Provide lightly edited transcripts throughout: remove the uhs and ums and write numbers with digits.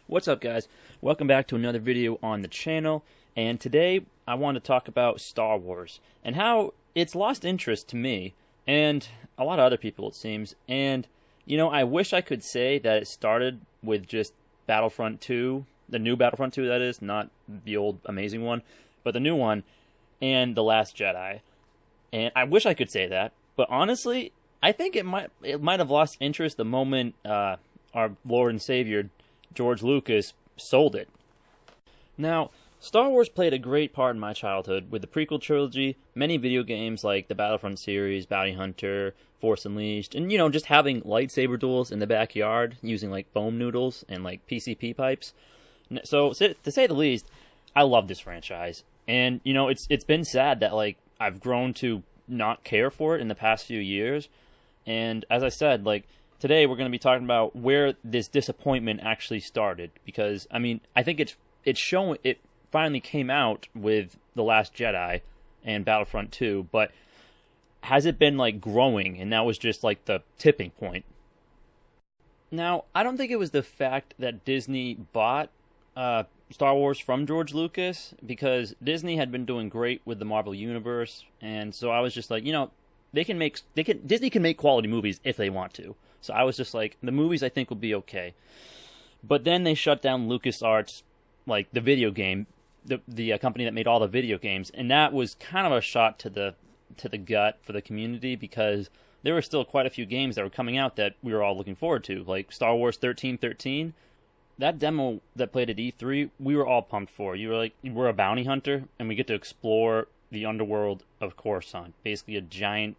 What's up, guys? Welcome back to another video on the channel, and today I want to talk about Star Wars and how it's lost interest to me and a lot of other people, it seems. And I wish I could say that it started with just Battlefront 2, the new Battlefront 2, that is, not the old amazing one, but the new one, and The Last Jedi. And I wish I could say that, but honestly, I think it might have lost interest the moment our Lord and Savior George Lucas sold it. Now, Star Wars played a great part in my childhood with the prequel trilogy, many video games like the Battlefront series, Bounty Hunter, Force Unleashed, and just having lightsaber duels in the backyard using like foam noodles and like PCP pipes. So to say the least, I love this franchise. And it's been sad that like I've grown to not care for it in the past few years. And as I said, like today we're going to be talking about where this disappointment actually started, because I think it's showing. It finally came out with The Last Jedi and Battlefront 2, but has it been like growing, and that was just like the tipping point. Now, I don't think it was the fact that Disney bought Star Wars from George Lucas, because Disney had been doing great with the Marvel Universe, and so I was just like, Disney can make quality movies if they want to. So I was just like, the movies I think will be okay. But then they shut down LucasArts, like the video game, the company that made all the video games, and that was kind of a shot to the gut for the community, because there were still quite a few games that were coming out that we were all looking forward to, like Star Wars 1313. That demo that played at E3, we were all pumped for. You were like, we're a bounty hunter, and we get to explore the underworld of Coruscant, basically a giant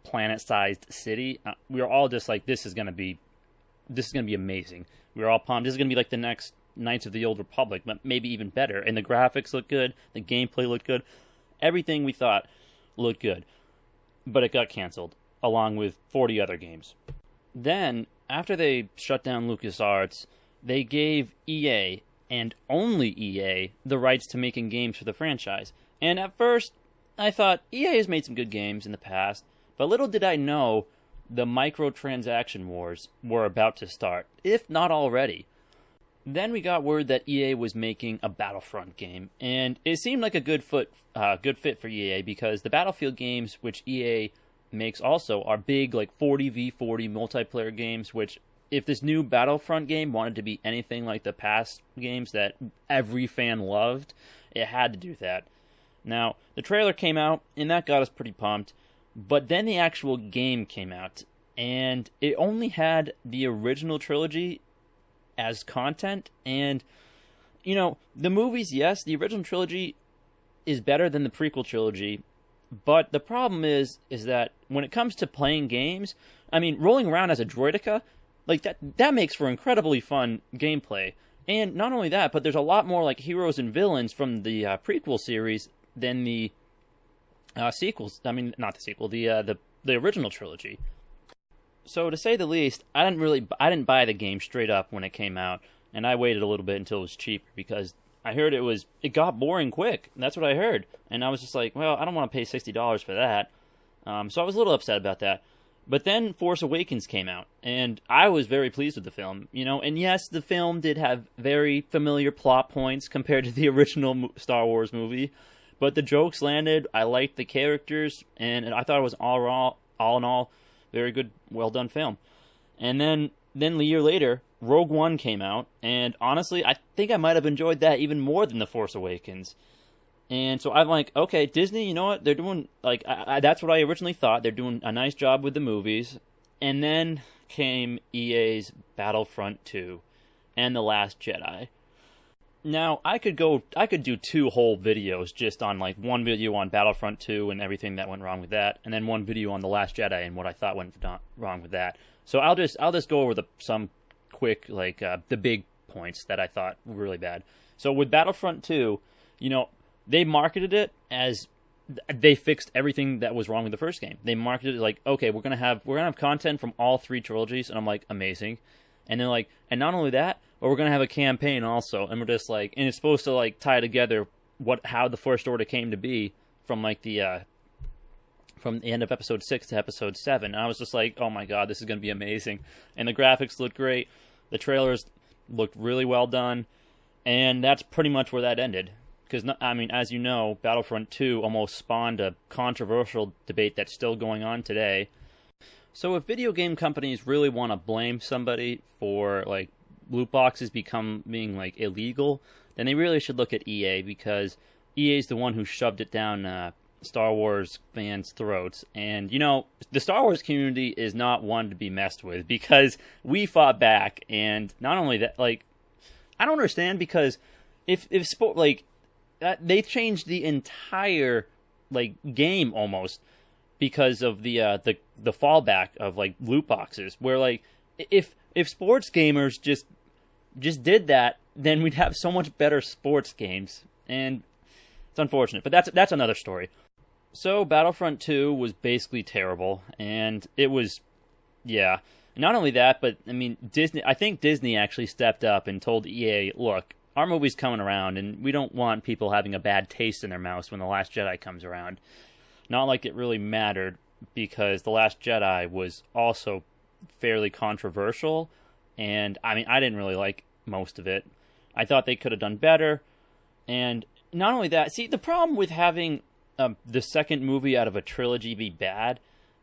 planet-sized city. We were all just like, this is gonna be amazing. We were all pumped. This is gonna be like the next Knights of the Old Republic, but maybe even better. And the graphics looked good, the gameplay looked good, everything we thought looked good. But it got canceled, along with 40 other games. Then, after they shut down LucasArts, they gave EA, and only EA, the rights to making games for the franchise. And at first, I thought, EA has made some good games in the past, but little did I know the microtransaction wars were about to start, if not already. Then we got word that EA was making a Battlefront game, and it seemed like a good fit for EA, because the Battlefield games, which EA makes also, are big, like 40v40 multiplayer games, which, if this new Battlefront game wanted to be anything like the past games that every fan loved, it had to do that. Now, the trailer came out, and that got us pretty pumped. But then the actual game came out, and it only had the original trilogy as content. And, the movies, yes, the original trilogy is better than the prequel trilogy. But the problem is that when it comes to playing games, rolling around as a droideka, like that makes for incredibly fun gameplay. And not only that, but there's a lot more like heroes and villains from the prequel series than the sequels. Not the sequel, the original trilogy. So to say the least, I didn't buy the game straight up when it came out, and I waited a little bit until it was cheaper, because I heard it got boring quick. That's what I heard, and I was just like, well, I don't want to pay $60 for that. So I was a little upset about that. But then Force Awakens came out, and I was very pleased with the film, and yes, the film did have very familiar plot points compared to the original Star Wars movie, but the jokes landed. I liked the characters, and I thought it was all in all very good, well done film. And then a year later, Rogue One came out, and honestly, I think I might have enjoyed that even more than The Force Awakens. And so I'm like, okay, Disney, you know what? They're doing, like, that's what I originally thought. They're doing a nice job with the movies. And then came EA's Battlefront 2 and The Last Jedi. Now, I could do 2 whole videos just on, like, one video on Battlefront 2 and everything that went wrong with that, and then one video on The Last Jedi and what I thought went wrong with that. So I'll just go over some quick, like, the big points that I thought were really bad. So with Battlefront 2, they marketed it as they fixed everything that was wrong with the first game. They marketed it like, okay, we're gonna have content from all 3 trilogies, and I'm like, amazing. And then like, and not only that, but we're gonna have a campaign also, and we're just like, and it's supposed to like tie together how the First Order came to be from like from the end of episode 6 to episode 7. And I was just like, oh my god, this is gonna be amazing. And the graphics looked great. The trailers looked really well done, and that's pretty much where that ended. Because, I mean, as you know, Battlefront 2 almost spawned a controversial debate that's still going on today. So if video game companies really want to blame somebody for, like, loot boxes becoming, like, illegal, then they really should look at EA, because EA is the one who shoved it down Star Wars fans' throats. And, you know, the Star Wars community is not one to be messed with, because we fought back. And not only that, like, I don't understand, because if sport, like, they changed the entire, like, game almost because of the fallback of, like, loot boxes, where, like, if sports gamers just did that, then we'd have so much better sports games. And it's unfortunate, but that's another story. So Battlefront 2 was basically terrible, and it was, yeah. Not only that, but I mean, I think Disney actually stepped up and told EA, look, our movie's coming around, and we don't want people having a bad taste in their mouths when The Last Jedi comes around. Not like it really mattered, because The Last Jedi was also fairly controversial, and I mean, I didn't really like most of it. I thought they could have done better, and not only that, see, the problem with having the second movie out of a trilogy be bad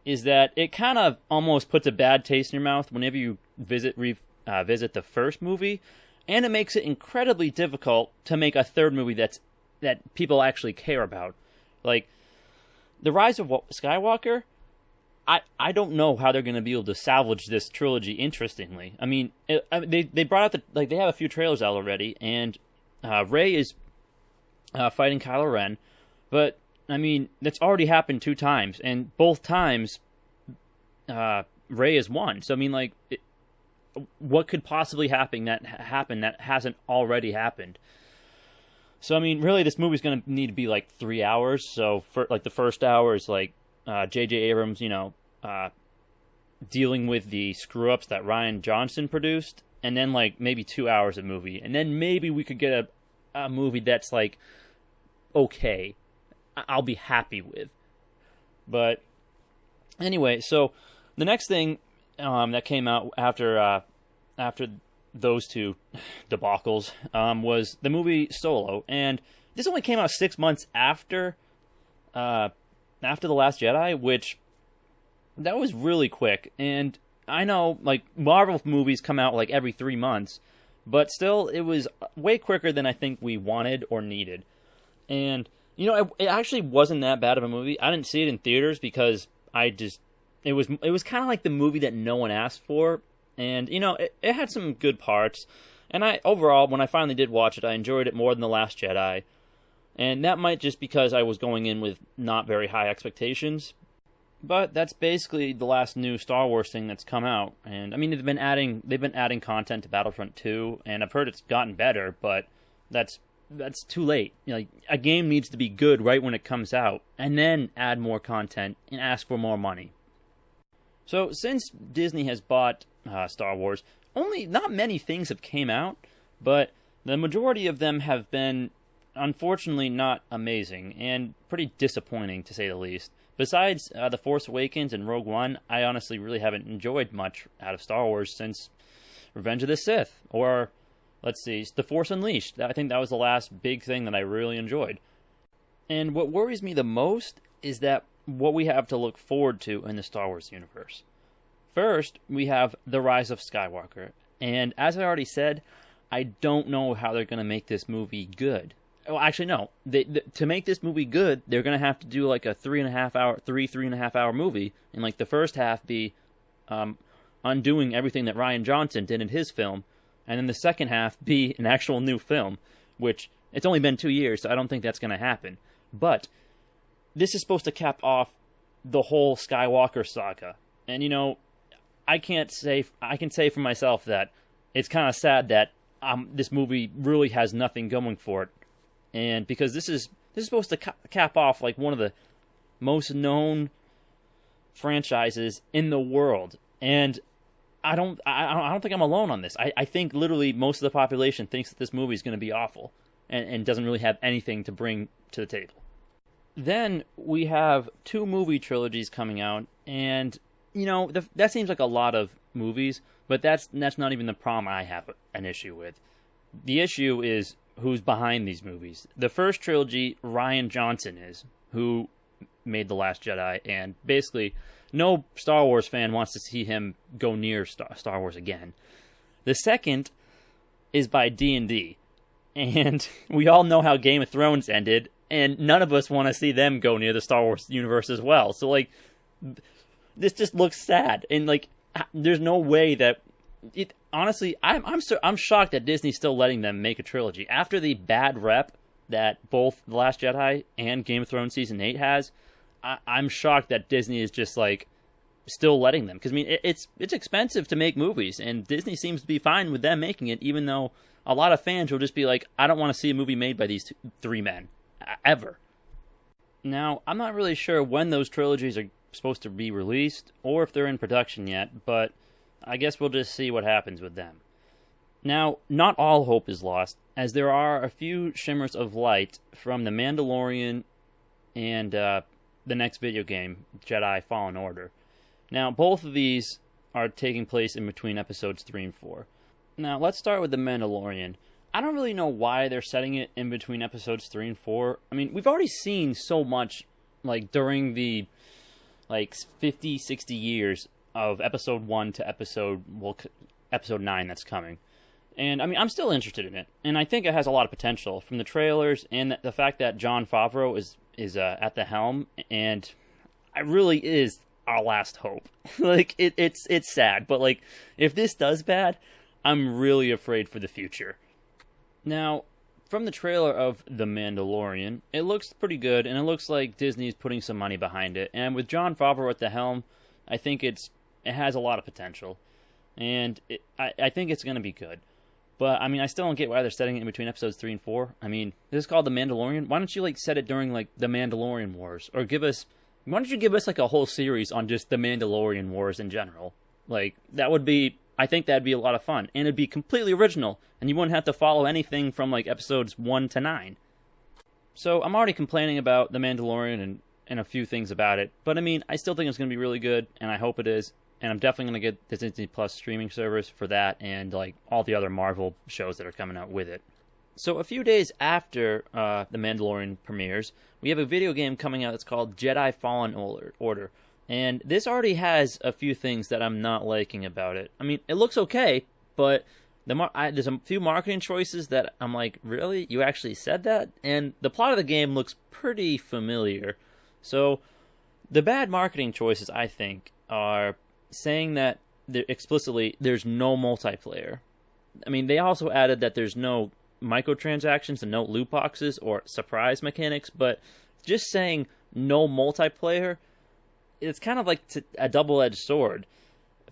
is that it kind of almost puts a bad taste in your mouth whenever you visit the first movie, and it makes it incredibly difficult to make a third movie that people actually care about. Like, The Rise of Skywalker, I don't know how they're going to be able to salvage this trilogy interestingly. I mean, they brought out they have a few trailers out already, and Rey is fighting Kylo Ren, but I mean, that's already happened 2 times, and both times Rey has won. So I mean, like, what could possibly happen that hasn't already happened? So I mean, really, this movie's going to need to be like 3 hours. So for like the first hour is like J.J. Abrams, you know, dealing with the screw-ups that Rian Johnson produced, and then like maybe 2 hours of movie, and then maybe we could get a movie that's like okay, I'll be happy with. But anyway, so the next thing that came out after those 2 debacles was the movie Solo, and this only came out 6 months after The Last Jedi, which that was really quick. And I know, like, Marvel movies come out like every 3 months, but still, it was way quicker than I think we wanted or needed. And you know, it actually wasn't that bad of a movie. I didn't see it in theaters because it was kind of like the movie that no one asked for. And, you know, it had some good parts. And overall, when I finally did watch it, I enjoyed it more than The Last Jedi. And that might just because I was going in with not very high expectations. But that's basically the last new Star Wars thing that's come out. And, I mean, they've been adding content to Battlefront 2, and I've heard it's gotten better, but that's too late. You know, like, a game needs to be good right when it comes out, and then add more content and ask for more money. So, since Disney has bought Star Wars, not many things have came out, but the majority of them have been, unfortunately, not amazing, and pretty disappointing, to say the least. Besides The Force Awakens and Rogue One, I honestly really haven't enjoyed much out of Star Wars since Revenge of the Sith, or, let's see, The Force Unleashed. I think that was the last big thing that I really enjoyed. And what worries me the most is that what we have to look forward to in the Star Wars universe. First, we have The Rise of Skywalker. And as I already said, I don't know how they're going to make this movie good. Well, actually, no. To make this movie good, they're going to have to do like a 3.5 hour movie. And like the first half be undoing everything that Rian Johnson did in his film. And then the second half be an actual new film, which it's only been 2 years, so I don't think that's going to happen. But this is supposed to cap off the whole Skywalker saga. And, you know, I can say for myself that it's kind of sad that this movie really has nothing going for it. And because this is supposed to cap off like one of the most known franchises in the world. And I don't think I'm alone on this. I think literally most of the population thinks that this movie is going to be awful and doesn't really have anything to bring to the table. Then we have 2 movie trilogies coming out, and, you know, that seems like a lot of movies, But that's not even the problem I have an issue with. The issue is who's behind these movies. The first trilogy, Rian Johnson is, who made The Last Jedi, and basically no Star Wars fan wants to see him go near Star Wars again. The second is by D&D, and we all know how Game of Thrones ended, and none of us want to see them go near the Star Wars universe as well. So, like, this just looks sad, and, like, there's no way that it. Honestly, I'm shocked that Disney's still letting them make a trilogy after the bad rep that both The Last Jedi and Game of Thrones Season 8 has. I'm shocked that Disney is just, like, still letting them. Because, I mean, it's expensive to make movies, and Disney seems to be fine with them making it, even though a lot of fans will just be like, I don't want to see a movie made by these three men. Ever. Now, I'm not really sure when those trilogies are supposed to be released, or if they're in production yet, but I guess we'll just see what happens with them. Now, not all hope is lost, as there are a few shimmers of light from The Mandalorian and the next video game, Jedi Fallen Order. Now, both of these are taking place in between episodes 3 and 4. Now, let's start with The Mandalorian. I don't really know why they're setting it in between episodes 3 and 4. I mean, we've already seen so much, like, during the, like, 50, 60 years of episode 1 to episode 9 that's coming. And, I mean, I'm still interested in it. And I think it has a lot of potential from the trailers and the fact that Jon Favreau is at the helm. And it really is our last hope. Like, it's sad. But, like, if this does bad, I'm really afraid for the future. Now, from the trailer of The Mandalorian, it looks pretty good. And it looks like Disney's putting some money behind it. And with Jon Favreau at the helm, I think it has a lot of potential, and I think it's going to be good. But, I mean, I still don't get why they're setting it in between episodes 3 and 4. I mean, this is called The Mandalorian. Why don't you, like, set it during, like, The Mandalorian Wars? Or why don't you give us, like, a whole series on just The Mandalorian Wars in general? Like, I think that'd be a lot of fun. And it'd be completely original, and you wouldn't have to follow anything from, like, episodes 1 to 9. So, I'm already complaining about The Mandalorian and a few things about it. But, I mean, I still think it's going to be really good, and I hope it is. And I'm definitely going to get the Disney Plus streaming service for that and, like, all the other Marvel shows that are coming out with it. So a few days after The Mandalorian premieres, we have a video game coming out that's called Jedi Fallen Order. And this already has a few things that I'm not liking about it. I mean, it looks okay, but there's a few marketing choices that I'm like, really? You actually said that? And the plot of the game looks pretty familiar. So the bad marketing choices, I think, are saying that explicitly there's no multiplayer. I mean, they also added that there's no microtransactions and no loot boxes or surprise mechanics, but just saying no multiplayer, it's kind of like a double-edged sword.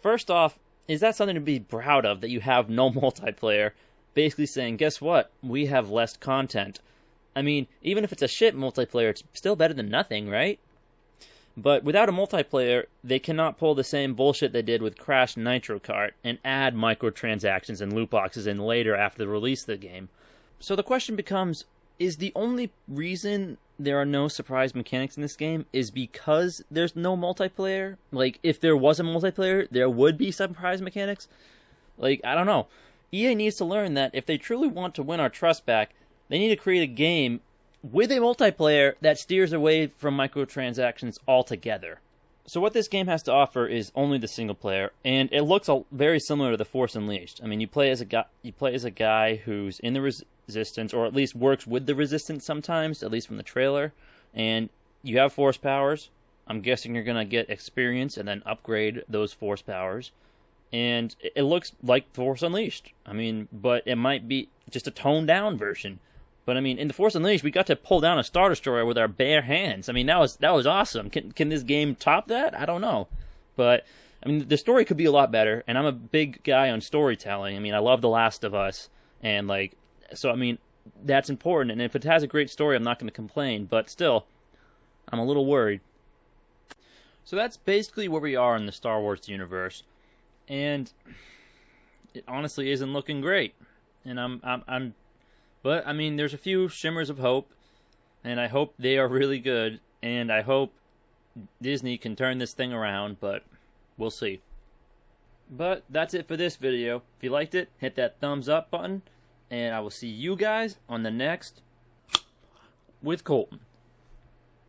First off, is that something to be proud of, that you have no multiplayer? Basically saying, guess what? We have less content. I mean, even if it's a shit multiplayer, it's still better than nothing, right? But without a multiplayer, they cannot pull the same bullshit they did with Crash Nitro Kart and add microtransactions and loot boxes in later after the release of the game. So the question becomes, is the only reason there are no surprise mechanics in this game is because there's no multiplayer? Like, if there was a multiplayer, there would be surprise mechanics? Like, I don't know. EA needs to learn that if they truly want to win our trust back, they need to create a game with a multiplayer that steers away from microtransactions altogether. So what this game has to offer is only the single player, and it looks very similar to The Force Unleashed. I mean, you play as a guy who's in the Resistance, or at least works with the Resistance sometimes, at least from the trailer, and you have Force powers. I'm guessing you're gonna get experience and then upgrade those Force powers, and it looks like Force Unleashed. I mean, but it might be just a toned down version. But I mean, in The Force Unleashed, we got to pull down a Star Destroyer with our bare hands. I mean, that was awesome. Can this game top that? I don't know. But I mean, the story could be a lot better, and I'm a big guy on storytelling. I mean, I love The Last of Us, and like, so I mean, that's important. And if it has a great story, I'm not going to complain. But still, I'm a little worried. So that's basically where we are in the Star Wars universe, and it honestly isn't looking great. And But, I mean, there's a few shimmers of hope, and I hope they are really good, and I hope Disney can turn this thing around, but we'll see. But that's it for this video. If you liked it, hit that thumbs up button, and I will see you guys on the next with Colton.